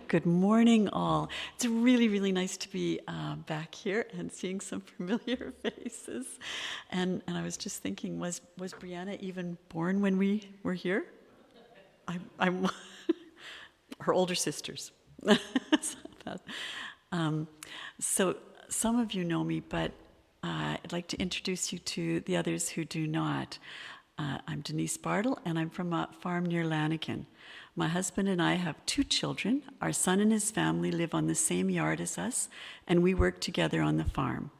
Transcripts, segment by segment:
Good morning, all. It's really, really nice to be back here and seeing some familiar faces. And I was just thinking, was Brianna even born when we were here? I'm her older sisters. So some of you know me, but I'd like to introduce you to the others who do not. I'm Denise Bartel, and I'm from a farm near Lanigan. My husband and I have 2 children. Our son and his family live on the same yard as us, and we work together on the farm.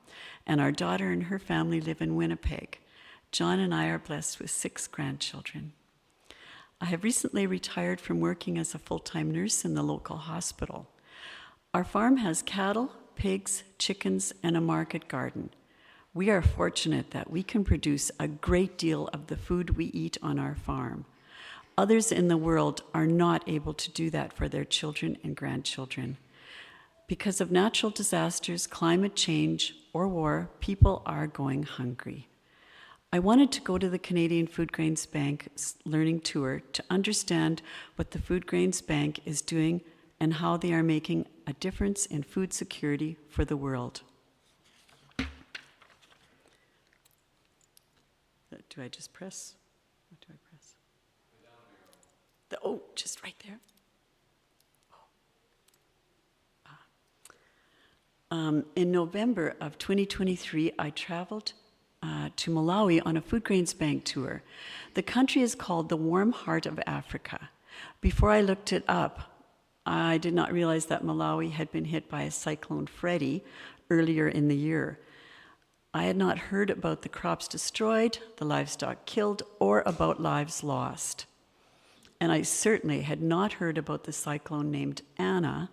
And our daughter and her family live in Winnipeg. John and I are blessed with 6 grandchildren. I have recently retired from working as a full-time nurse in the local hospital. Our farm has cattle, pigs, chickens, and a market garden. We are fortunate that we can produce a great deal of the food we eat on our farm. Others in the world are not able to do that for their children and grandchildren. Because of natural disasters, climate change, or war, people are going hungry. I wanted to go to the Canadian Foodgrains Bank learning tour to understand what the Foodgrains Bank is doing and how they are making a difference in food security for the world. Do I just press? What do I press? Just right there. In November of 2023, I traveled to Malawi on a Foodgrains Bank tour. The country is called the Warm Heart of Africa. Before I looked it up, I did not realize that Malawi had been hit by a cyclone Freddy earlier in the year. I had not heard about the crops destroyed, the livestock killed, or about lives lost. And I certainly had not heard about the cyclone named Anna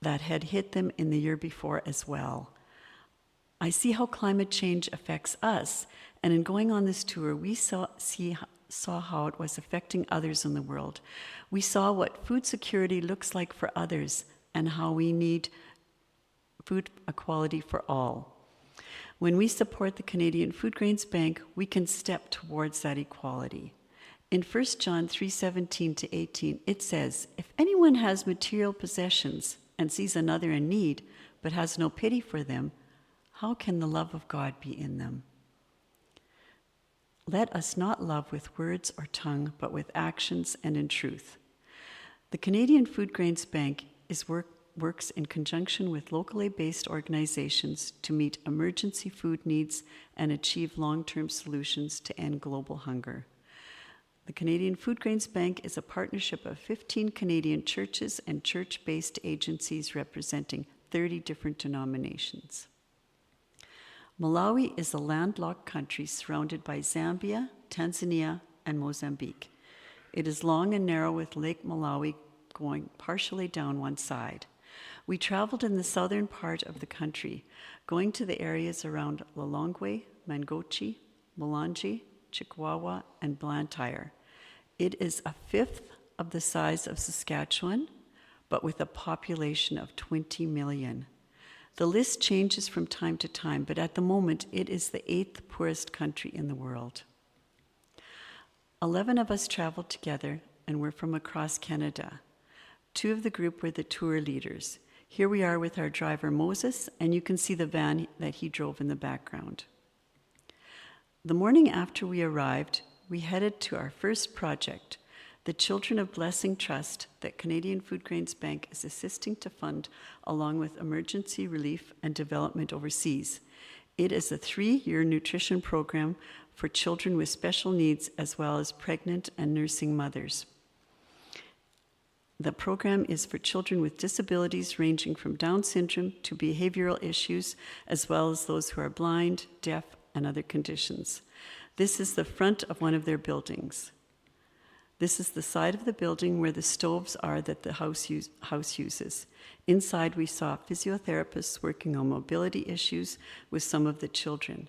that had hit them in the year before as well. I see how climate change affects us, and in going on this tour, we saw how it was affecting others in the world. We saw what food security looks like for others and how we need food equality for all. When we support the Canadian Foodgrains Bank, we can step towards that equality. In 1 John 3:17-18, it says, "If anyone has material possessions and sees another in need, but has no pity for them, how can the love of God be in them? Let us not love with words or tongue, but with actions and in truth." The Canadian Foodgrains Bank works in conjunction with locally based organizations to meet emergency food needs and achieve long-term solutions to end global hunger. The Canadian Foodgrains Bank is a partnership of 15 Canadian churches and church-based agencies representing 30 different denominations. Malawi is a landlocked country surrounded by Zambia, Tanzania, and Mozambique. It is long and narrow with Lake Malawi going partially down one side. We traveled in the southern part of the country, going to the areas around Lilongwe, Mangochi, Mulanje, Chikwawa, and Blantyre. It is a fifth of the size of Saskatchewan, but with a population of 20 million. The list changes from time to time, but at the moment, it is the 8th poorest country in the world. 11 of us traveled together, and we're from across Canada. 2 of the group were the tour leaders. Here we are with our driver, Moses, and you can see the van that he drove in the background. The morning after we arrived, we headed to our first project, the Children of Blessing Trust that Canadian Foodgrains Bank is assisting to fund along with emergency relief and development overseas. It is a 3-year nutrition program for children with special needs as well as pregnant and nursing mothers. The program is for children with disabilities ranging from Down syndrome to behavioral issues, as well as those who are blind, deaf, and other conditions. This is the front of one of their buildings. This is the side of the building where the stoves are that the house uses. Inside, we saw physiotherapists working on mobility issues with some of the children.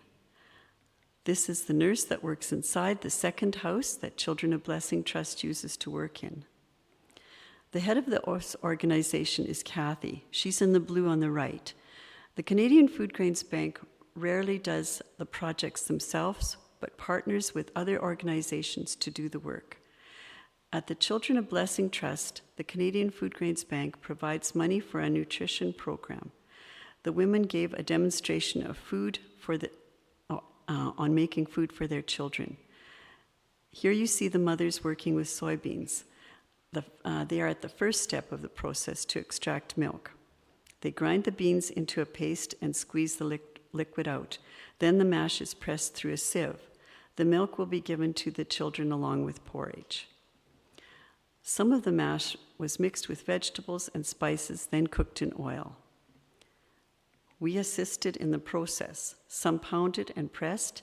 This is the nurse that works inside the second house that Children of Blessing Trust uses to work in. The head of the organization is Kathy. She's in the blue on the right. The Canadian Foodgrains Bank rarely does the projects themselves, but partners with other organizations to do the work. At the Children of Blessing Trust, the Canadian Foodgrains Bank provides money for a nutrition program. The women gave a demonstration of food on making food for their children. Here you see the mothers working with soybeans. They are at the first step of the process to extract milk. They grind the beans into a paste and squeeze the liquid out. Then the mash is pressed through a sieve. The milk will be given to the children along with porridge. Some of the mash was mixed with vegetables and spices, then cooked in oil. We assisted in the process. Some pounded and pressed.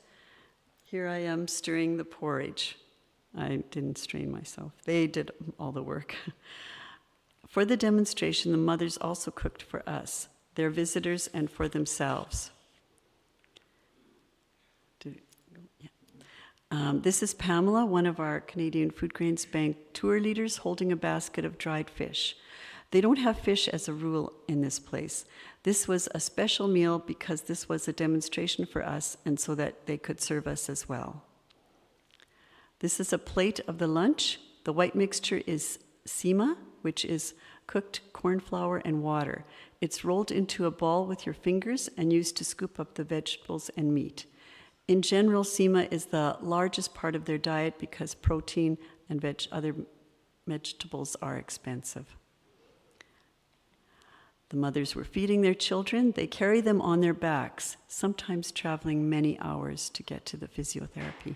Here I am stirring the porridge. I didn't strain myself. They did all the work. For the demonstration, the mothers also cooked for us, their visitors, and for themselves. This is Pamela, one of our Canadian Foodgrains Bank tour leaders, holding a basket of dried fish. They don't have fish as a rule in this place. This was a special meal because this was a demonstration for us and so that they could serve us as well. This is a plate of the lunch. The white mixture is sima, which is cooked corn flour and water. It's rolled into a ball with your fingers and used to scoop up the vegetables and meat. In general, sima is the largest part of their diet because protein and other vegetables are expensive. The mothers were feeding their children. They carry them on their backs, sometimes traveling many hours to get to the physiotherapy.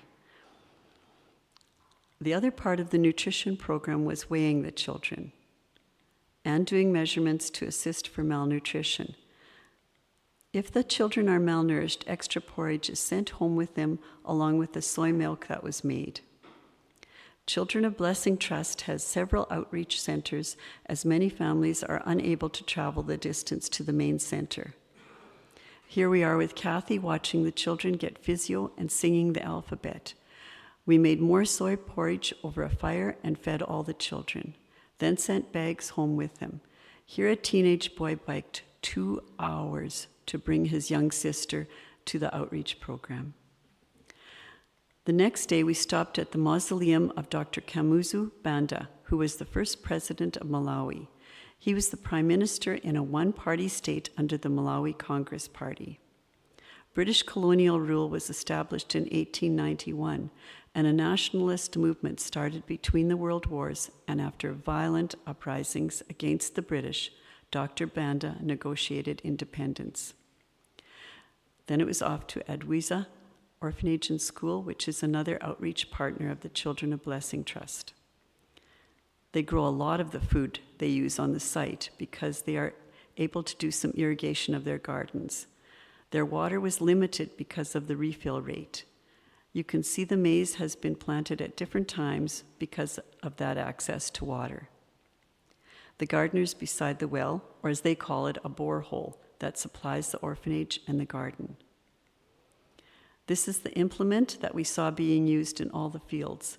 The other part of the nutrition program was weighing the children and doing measurements to assist for malnutrition. If the children are malnourished, extra porridge is sent home with them along with the soy milk that was made. Children of Blessing Trust has several outreach centers as many families are unable to travel the distance to the main center. Here we are with Kathy watching the children get physio and singing the alphabet. We made more soy porridge over a fire and fed all the children, then sent bags home with them. Here a teenage boy biked 2 hours to bring his young sister to the outreach program. The next day, we stopped at the mausoleum of Dr. Kamuzu Banda, who was the first president of Malawi. He was the prime minister in a one-party state under the Malawi Congress Party. British colonial rule was established in 1891, and a nationalist movement started between the world wars, and after violent uprisings against the British, Dr. Banda negotiated independence. Then it was off to Adwiza Orphanage and School, which is another outreach partner of the Children of Blessing Trust. They grow a lot of the food they use on the site because they are able to do some irrigation of their gardens. Their water was limited because of the refill rate. You can see the maize has been planted at different times because of that access to water. The gardeners beside the well, or as they call it, a borehole that supplies the orphanage and the garden. This is the implement that we saw being used in all the fields.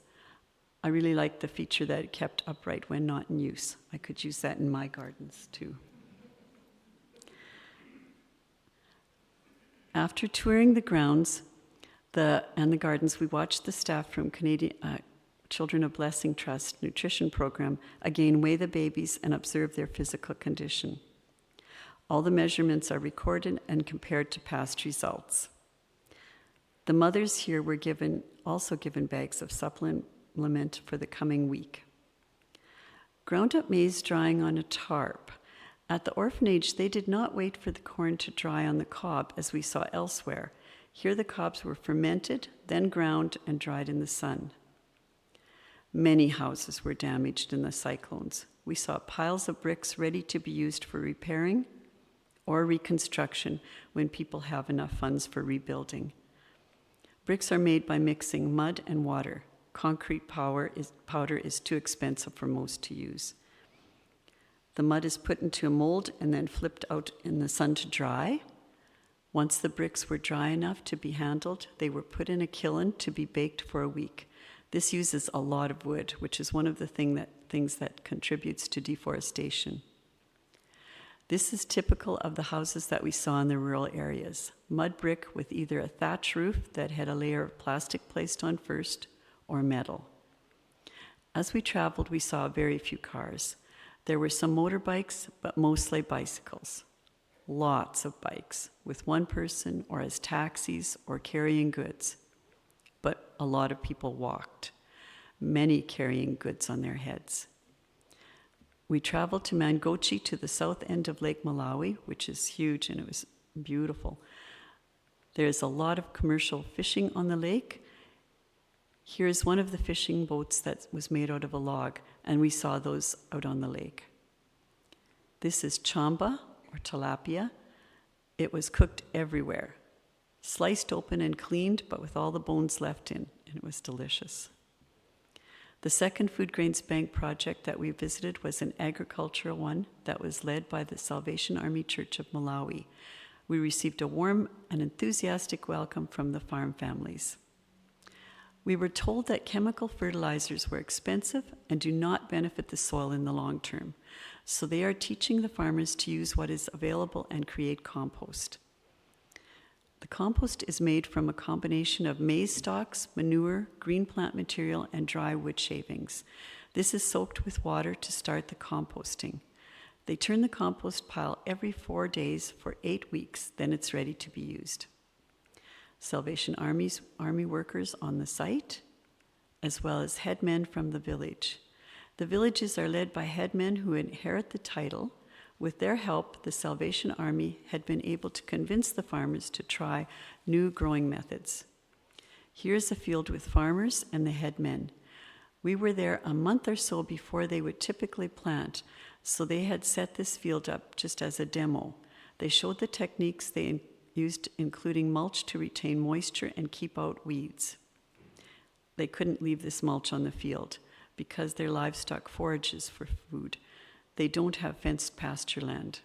I really like the feature that it kept upright when not in use. I could use that in my gardens too. After touring the grounds and the gardens, we watched the staff from Canadian Children of Blessing Trust nutrition program again weigh the babies and observe their physical condition. All the measurements are recorded and compared to past results. The mothers here were also given bags of supplement for the coming week. Ground up maize drying on a tarp. At the orphanage, they did not wait for the corn to dry on the cob as we saw elsewhere. Here the cobs were fermented, then ground and dried in the sun. Many houses were damaged in the cyclones. We saw piles of bricks ready to be used for repairing or reconstruction when people have enough funds for rebuilding. Bricks are made by mixing mud and water. Concrete powder is too expensive for most to use. The mud is put into a mold and then flipped out in the sun to dry. Once the bricks were dry enough to be handled, they were put in a kiln to be baked for a week. This uses a lot of wood, which is one of the things that contributes to deforestation. This is typical of the houses that we saw in the rural areas. Mud brick with either a thatch roof that had a layer of plastic placed on first or metal. As we traveled, we saw very few cars. There were some motorbikes, but mostly bicycles. Lots of bikes, with one person or as taxis or carrying goods. But a lot of people walked, many carrying goods on their heads. We traveled to Mangochi, to the south end of Lake Malawi, which is huge, and it was beautiful. There's a lot of commercial fishing on the lake. Here's one of the fishing boats that was made out of a log, and we saw those out on the lake. This is chamba, or tilapia. It was cooked everywhere, sliced open and cleaned, but with all the bones left in, and it was delicious. The second Foodgrains Bank project that we visited was an agricultural one that was led by the Salvation Army Church of Malawi. We received a warm and enthusiastic welcome from the farm families. We were told that chemical fertilizers were expensive and do not benefit the soil in the long term, so they are teaching the farmers to use what is available and create compost. The compost is made from a combination of maize stalks, manure, green plant material, and dry wood shavings. This is soaked with water to start the composting. They turn the compost pile every 4 days for 8 weeks, then it's ready to be used. Salvation Army workers on the site, as well as headmen from the village. The villages are led by headmen who inherit the title. With their help, the Salvation Army had been able to convince the farmers to try new growing methods. Here's a field with farmers and the headmen. We were there a month or so before they would typically plant, so they had set this field up just as a demo. They showed the techniques they used, including mulch to retain moisture and keep out weeds. They couldn't leave this mulch on the field because their livestock forages for food. They don't have fenced pasture land.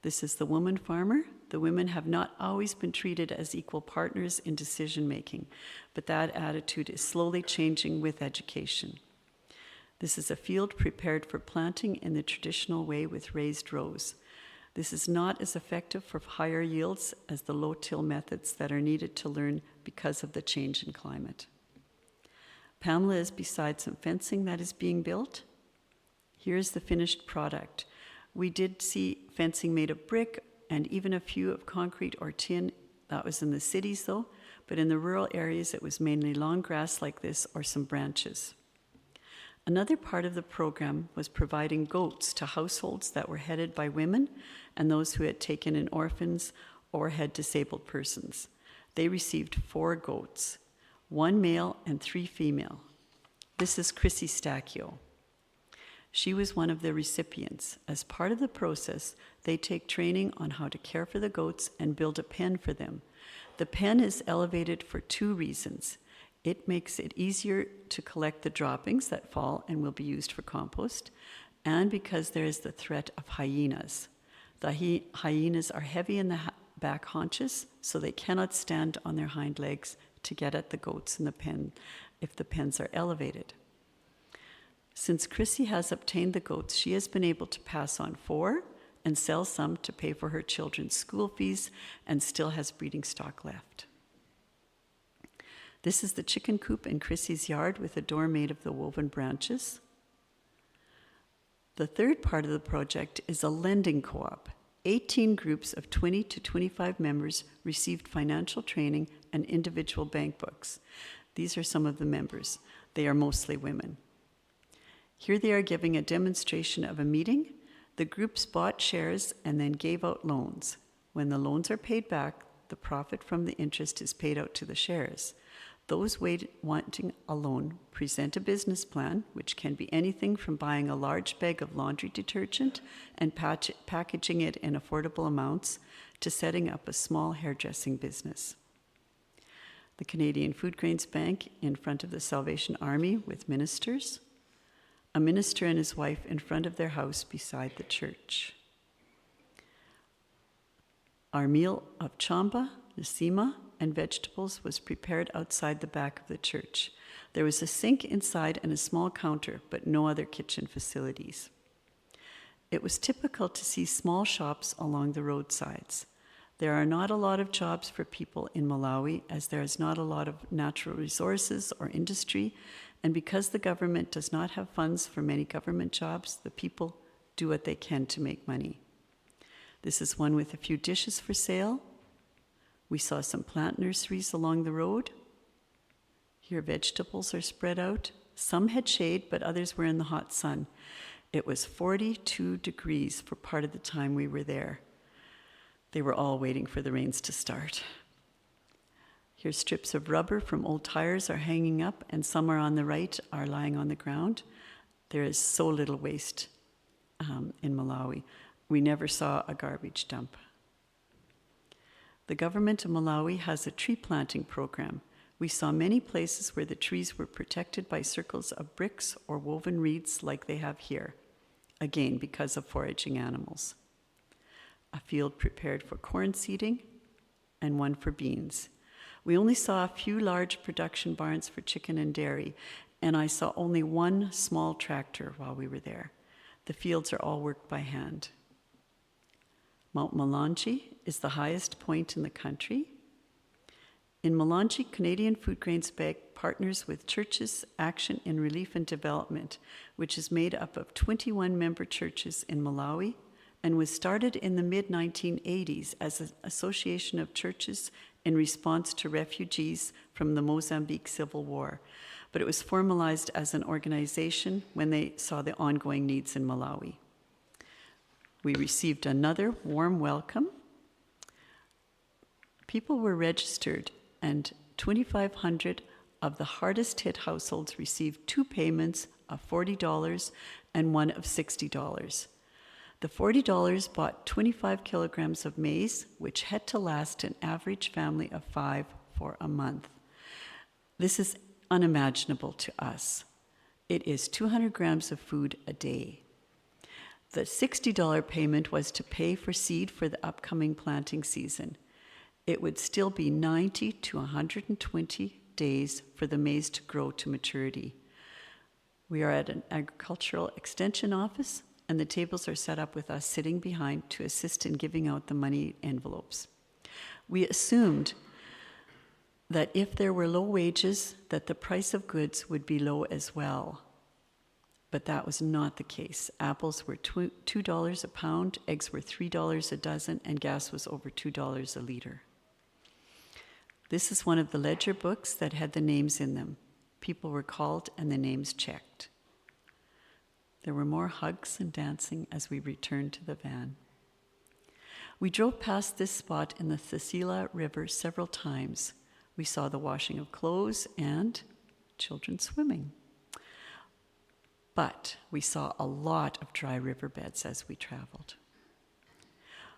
This is the woman farmer. The women have not always been treated as equal partners in decision making, but that attitude is slowly changing with education. This is a field prepared for planting in the traditional way with raised rows. This is not as effective for higher yields as the low-till methods that are needed to learn because of the change in climate. Pamela is beside some fencing that is being built. Here's the finished product. We did see fencing made of brick and even a few of concrete or tin. That was in the cities though, but in the rural areas it was mainly long grass like this or some branches. Another part of the program was providing goats to households that were headed by women and those who had taken in orphans or had disabled persons. They received 4 goats, 1 male and 3 female. This is Chrissy Stacchio. She was one of the recipients. As part of the process, they take training on how to care for the goats and build a pen for them. The pen is elevated for 2 reasons. It makes it easier to collect the droppings that fall and will be used for compost, and because there is the threat of hyenas. The hyenas are heavy in the back haunches, so they cannot stand on their hind legs to get at the goats in the pen if the pens are elevated. Since Chrissy has obtained the goats, she has been able to pass on 4 and sell some to pay for her children's school fees and still has breeding stock left. This is the chicken coop in Chrissy's yard with a door made of the woven branches. The third part of the project is a lending co-op. 18 groups of 20 to 25 members received financial training and individual bank books. These are some of the members. They are mostly women. Here they are giving a demonstration of a meeting. The groups bought shares and then gave out loans. When the loans are paid back, the profit from the interest is paid out to the shares. Those wanting a loan present a business plan, which can be anything from buying a large bag of laundry detergent and packaging it in affordable amounts to setting up a small hairdressing business. The Canadian Foodgrains Bank in front of the Salvation Army with ministers. A minister and his wife in front of their house beside the church. Our meal of chamba, nasima, and vegetables was prepared outside the back of the church. There was a sink inside and a small counter, but no other kitchen facilities. It was typical to see small shops along the roadsides. There are not a lot of jobs for people in Malawi, as there is not a lot of natural resources or industry, And because the government does not have funds for many government jobs, the people do what they can to make money. This is one with a few dishes for sale. We saw some plant nurseries along the road. Here vegetables are spread out. Some had shade, but others were in the hot sun. It was 42 degrees for part of the time we were there. They were all waiting for the rains to start. Here strips of rubber from old tires are hanging up, and some are on the right, are lying on the ground. There is so little waste in Malawi. We never saw a garbage dump. The government of Malawi has a tree planting program. We saw many places where the trees were protected by circles of bricks or woven reeds like they have here, again because of foraging animals. A field prepared for corn seeding and one for beans. We only saw a few large production barns for chicken and dairy, and I saw only one small tractor while we were there. The fields are all worked by hand. Mount Malonji is the highest point in the country. In Malonji, Canadian Foodgrains Bank partners with Churches Action in Relief and Development, which is made up of 21 member churches in Malawi and was started in the mid-1980s as an association of churches in response to refugees from the Mozambique Civil War. But it was formalized as an organization when they saw the ongoing needs in Malawi. We received another warm welcome. People were registered, and 2,500 of the hardest hit households received 2 payments of $40 and one of $60. The $40 bought 25 kilograms of maize, which had to last an average family of 5 for a month. This is unimaginable to us. It is 200 grams of food a day. The $60 payment was to pay for seed for the upcoming planting season. It would still be 90 to 120 days for the maize to grow to maturity. We are at an agricultural extension office, and the tables are set up with us sitting behind to assist in giving out the money envelopes. We assumed that if there were low wages, that the price of goods would be low as well. But that was not the case. Apples were $2 a pound, eggs were $3 a dozen, and gas was over $2 a liter. This is one of the ledger books that had the names in them. People were called and the names checked. There were more hugs and dancing as we returned to the van. We drove past this spot in the Thesila River several times. We saw the washing of clothes and children swimming. But we saw a lot of dry riverbeds as we traveled.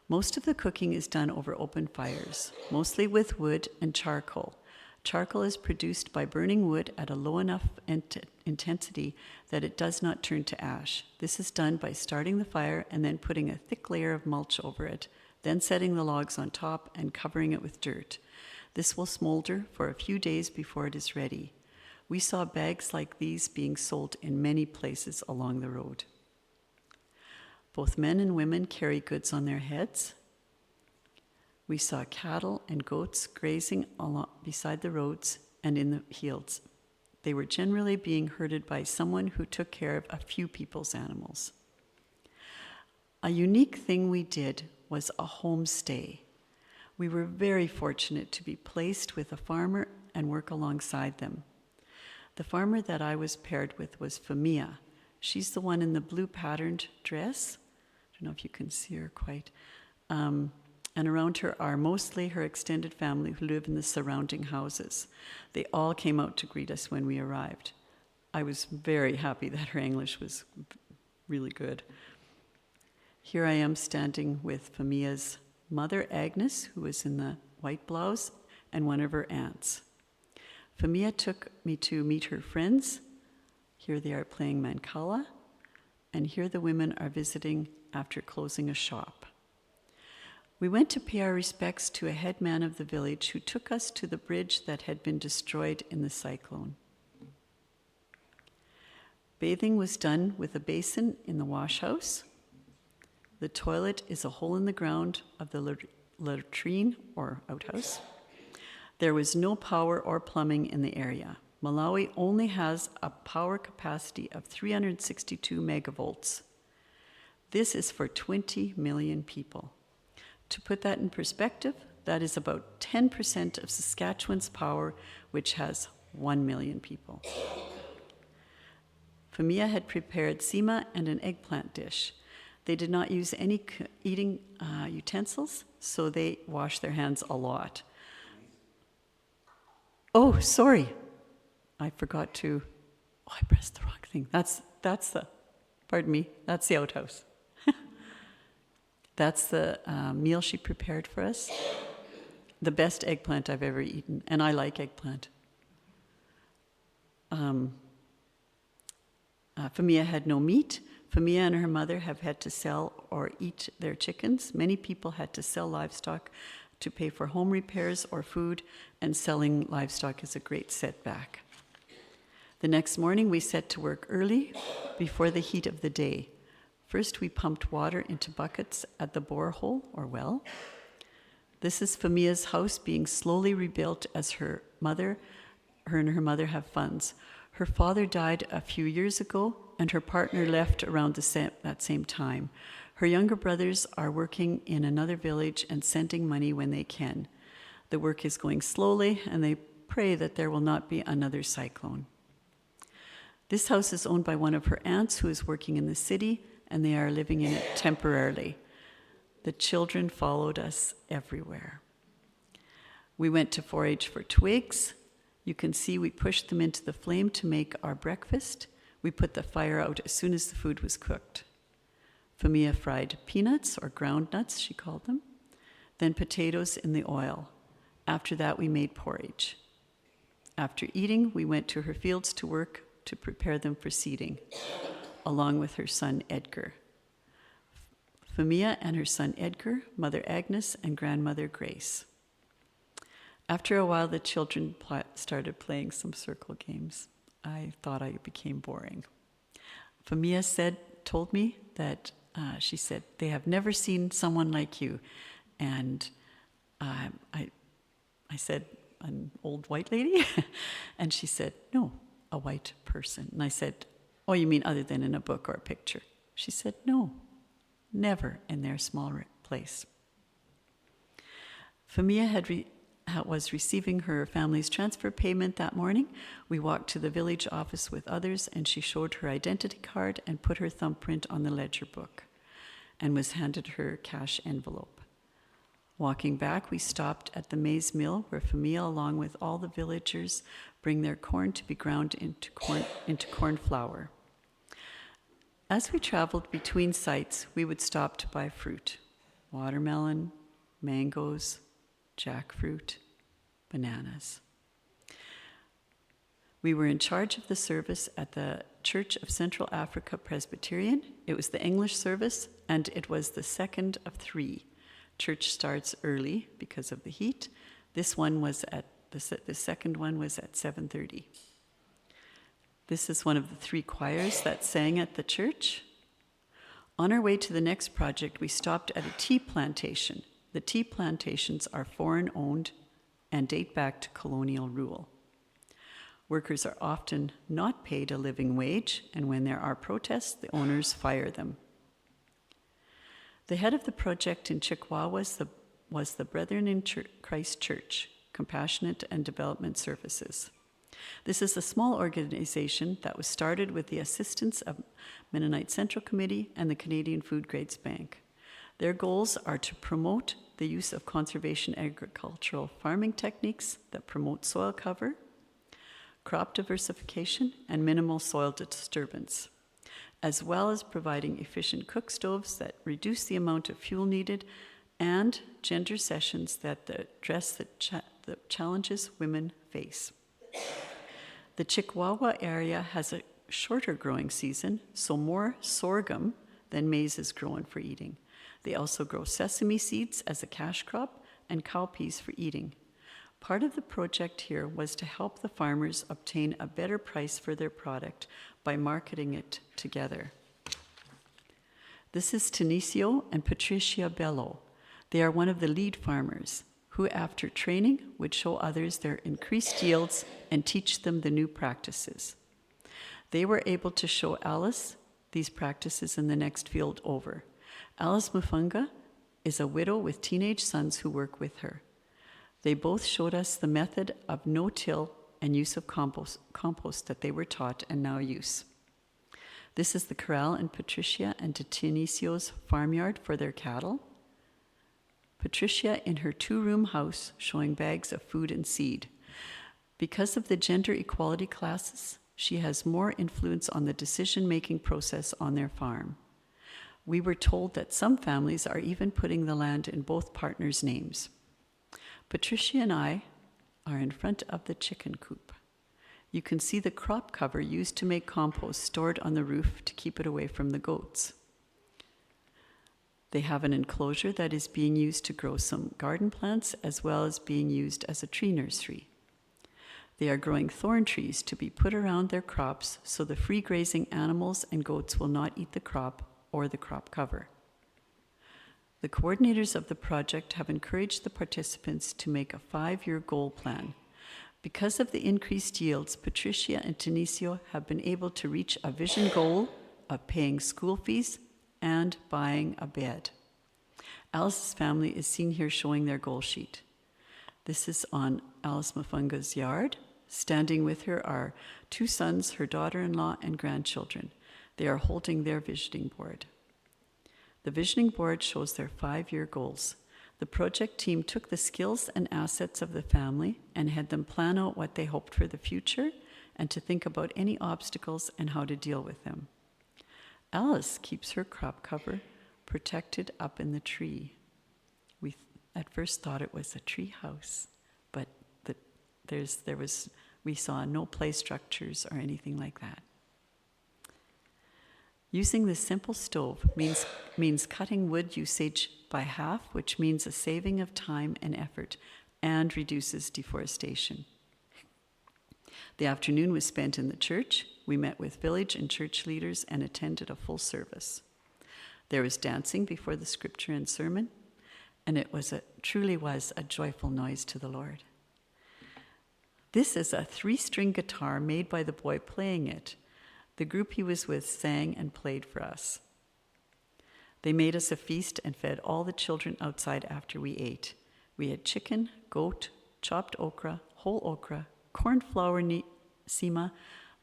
Most of the cooking is done over open fires, mostly with wood and charcoal. Charcoal is produced by burning wood at a low enough intensity that it does not turn to ash. This is done by starting the fire and then putting a thick layer of mulch over it, then setting the logs on top and covering it with dirt. This will smolder for a few days before it is ready. We saw bags like these being sold in many places along the road. Both men and women carry goods on their heads. We saw cattle and goats grazing beside the roads and in the fields. They were generally being herded by someone who took care of a few people's animals. A unique thing we did was a homestay. We were very fortunate to be placed with a farmer and work alongside them. The farmer that I was paired with was Famia. She's the one in the blue patterned dress. I don't know if you can see her quite. And around her are mostly her extended family who live in the surrounding houses. They all came out to greet us when we arrived. I was very happy that her English was really good. Here I am standing with Famia's mother, Agnes, who was in the white blouse, and one of her aunts. Famia took me to meet her friends. Here they are playing Mancala, and here the women are visiting after closing a shop. We went to pay our respects to a head man of the village who took us to the bridge that had been destroyed in the cyclone. Bathing was done with a basin in the wash house. The toilet is a hole in the ground of the latrine or outhouse. There was no power or plumbing in the area. Malawi only has a power capacity of 362 megavolts. This is for 20 million people. To put that in perspective, that is about 10% of Saskatchewan's power, which has 1 million people. Famia had prepared sima and an eggplant dish. They did not use any eating utensils, so they washed their hands a lot. Oh, sorry. I forgot to, I pressed the wrong thing. That's the, pardon me, that's the outhouse. That's the meal she prepared for us. The best eggplant I've ever eaten, and I like eggplant. Famia had no meat. Famia and her mother have had to sell or eat their chickens. Many people had to sell livestock to pay for home repairs or food, and selling livestock is a great setback. The next morning, we set to work early before the heat of the day. First, we pumped water into buckets at the borehole or well. This is Famia's house being slowly rebuilt as her and her mother have funds. Her father died a few years ago, and her partner left around that same time. Her younger brothers are working in another village and sending money when they can. The work is going slowly, and they pray that there will not be another cyclone. This house is owned by one of her aunts who is working in the city, and they are living in it temporarily. The children followed us everywhere. We went to forage for twigs. You can see we pushed them into the flame to make our breakfast. We put the fire out as soon as the food was cooked. Famia fried peanuts, or ground nuts, she called them, then potatoes in the oil. After that, we made porridge. After eating, we went to her fields to work to prepare them for seeding, along with her son Edgar. Famia and her son Edgar, Mother Agnes, and Grandmother Grace. After a while, the children started playing some circle games. I thought I became boring. Famia told me that she said, they have never seen someone like you. And I said, an old white lady? And she said, no, a white person. And I said, oh, you mean other than in a book or a picture? She said, no, never in their small place. Famia was receiving her family's transfer payment that morning. We walked to the village office with others, and she showed her identity card and put her thumbprint on the ledger book and was handed her cash envelope. Walking back, we stopped at the maize mill where Famia, along with all the villagers, bring their corn to be ground into corn flour. As we traveled between sites, we would stop to buy fruit: watermelon, mangoes, jackfruit, bananas. We were in charge of the service at the Church of Central Africa Presbyterian. It was the English service, and it was the second of 3. Church starts early because of the heat. The second one was at 7:30. This is one of the 3 choirs that sang at the church. On our way to the next project, we stopped at a tea plantation. The tea plantations are foreign-owned and date back to colonial rule. Workers are often not paid a living wage, and when there are protests, the owners fire them. The head of the project in Chikwa was the Brethren in Christ Church, Compassionate and Development Services. This is a small organization that was started with the assistance of Mennonite Central Committee and the Canadian Foodgrains Bank. Their goals are to promote the use of conservation agricultural farming techniques that promote soil cover, crop diversification, and minimal soil disturbance, as well as providing efficient cook stoves that reduce the amount of fuel needed, and gender sessions that address the challenges women face. The Chikwawa area has a shorter growing season, so more sorghum than maize is grown for eating. They also grow sesame seeds as a cash crop and cowpeas for eating. Part of the project here was to help the farmers obtain a better price for their product by marketing it together. This is Tenisio and Patricia Bello. They are one of the lead farmers who after training would show others their increased yields and teach them the new practices. They were able to show Alice these practices in the next field over. Alice Mufunga is a widow with teenage sons who work with her. They both showed us the method of no-till and use of compost that they were taught and now use. This is the corral in Patricia and Denisio's farmyard for their cattle. Patricia in her 2-room house showing bags of food and seed. Because of the gender equality classes, she has more influence on the decision-making process on their farm. We were told that some families are even putting the land in both partners' names. Patricia and I are in front of the chicken coop. You can see the crop cover used to make compost stored on the roof to keep it away from the goats. They have an enclosure that is being used to grow some garden plants as well as being used as a tree nursery. They are growing thorn trees to be put around their crops so the free grazing animals and goats will not eat the crop or the crop cover. The coordinators of the project have encouraged the participants to make a 5-year goal plan. Because of the increased yields, Patricia and Denisio have been able to reach a vision goal of paying school fees and buying a bed. Alice's family is seen here showing their goal sheet. This is on Alice Mufunga's yard. Standing with her are 2 sons, her daughter-in-law, and grandchildren. They are holding their visioning board. The visioning board shows their 5-year goals. The project team took the skills and assets of the family and had them plan out what they hoped for the future and to think about any obstacles and how to deal with them. Alice keeps her crop cover protected up in the tree. We at first thought it was a tree house, but we saw no play structures or anything like that. Using this simple stove means cutting wood usage by half, which means a saving of time and effort and reduces deforestation. The afternoon was spent in the church. We met with village and church leaders and attended a full service. There was dancing before the scripture and sermon, and it truly was a joyful noise to the Lord. This is a 3-string guitar made by the boy playing it. The group he was with sang and played for us. They made us a feast and fed all the children outside after we ate. We had chicken, goat, chopped okra, whole okra, corn flour sima,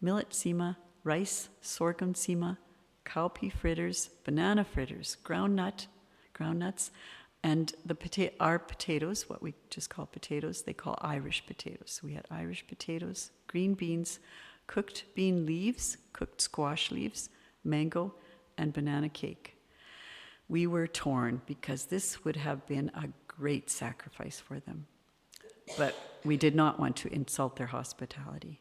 millet sima, rice, sorghum sima, cowpea fritters, banana fritters, groundnuts, and our potatoes, what we just call potatoes, they call Irish potatoes. We had Irish potatoes, green beans, cooked bean leaves, cooked squash leaves, mango, and banana cake. We were torn because this would have been a great sacrifice for them. But we did not want to insult their hospitality.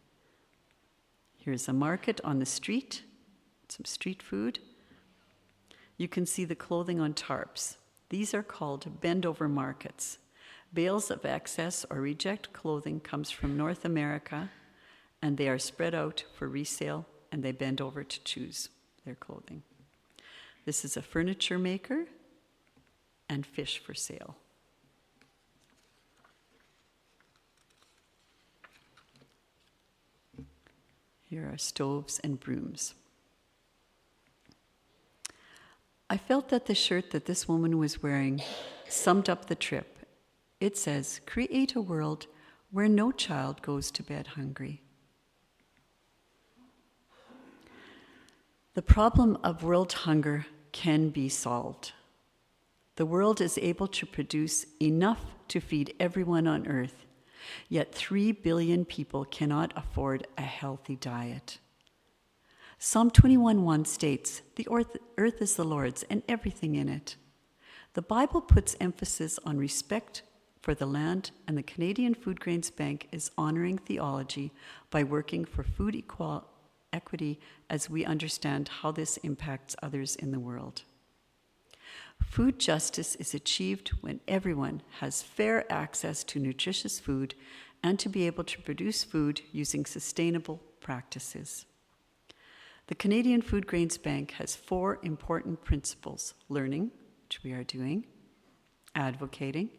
Here's a market on the street, some street food. You can see the clothing on tarps. These are called bend-over markets. Bales of excess or reject clothing comes from North America, and they are spread out for resale, and they bend over to choose their clothing. This is a furniture maker and fish for sale. Here are stoves and brooms. I felt that the shirt that this woman was wearing summed up the trip. It says, "Create a world where no child goes to bed hungry." The problem of world hunger can be solved. The world is able to produce enough to feed everyone on earth, yet 3 billion people cannot afford a healthy diet. Psalm 21:1 states, "The earth is the Lord's and everything in it." The Bible puts emphasis on respect for the land, and the Canadian Foodgrains Bank is honoring theology by working for food equity as we understand how this impacts others in the world. Food justice is achieved when everyone has fair access to nutritious food and to be able to produce food using sustainable practices. The Canadian Foodgrains Bank has 4 important principles: learning, which we are doing, advocating,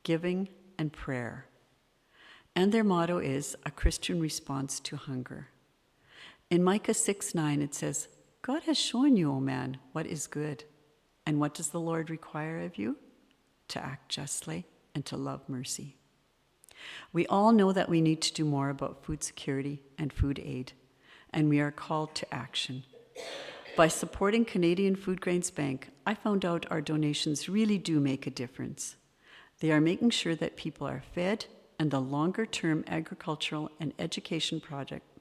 giving, and prayer. And their motto is a Christian response to hunger. In Micah 6:9, it says, God has shown you, O man, what is good. And what does the Lord require of you? To act justly and to love mercy. We all know that we need to do more about food security and food aid, and we are called to action. By supporting Canadian Foodgrains Bank, I found out our donations really do make a difference. They are making sure that people are fed, and the longer-term agricultural and education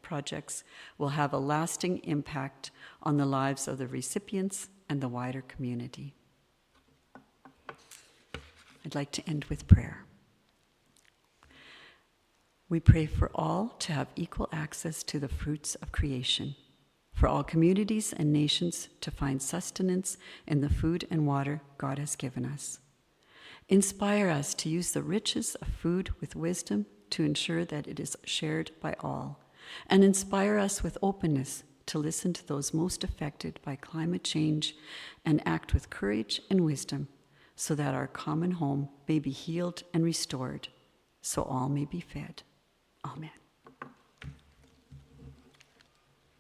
projects will have a lasting impact on the lives of the recipients and the wider community. I'd like to end with prayer. We pray for all to have equal access to the fruits of creation, for all communities and nations to find sustenance in the food and water God has given us. Inspire us to use the riches of food with wisdom to ensure that it is shared by all, and inspire us with openness to listen to those most affected by climate change and act with courage and wisdom so that our common home may be healed and restored, so all may be fed. Amen.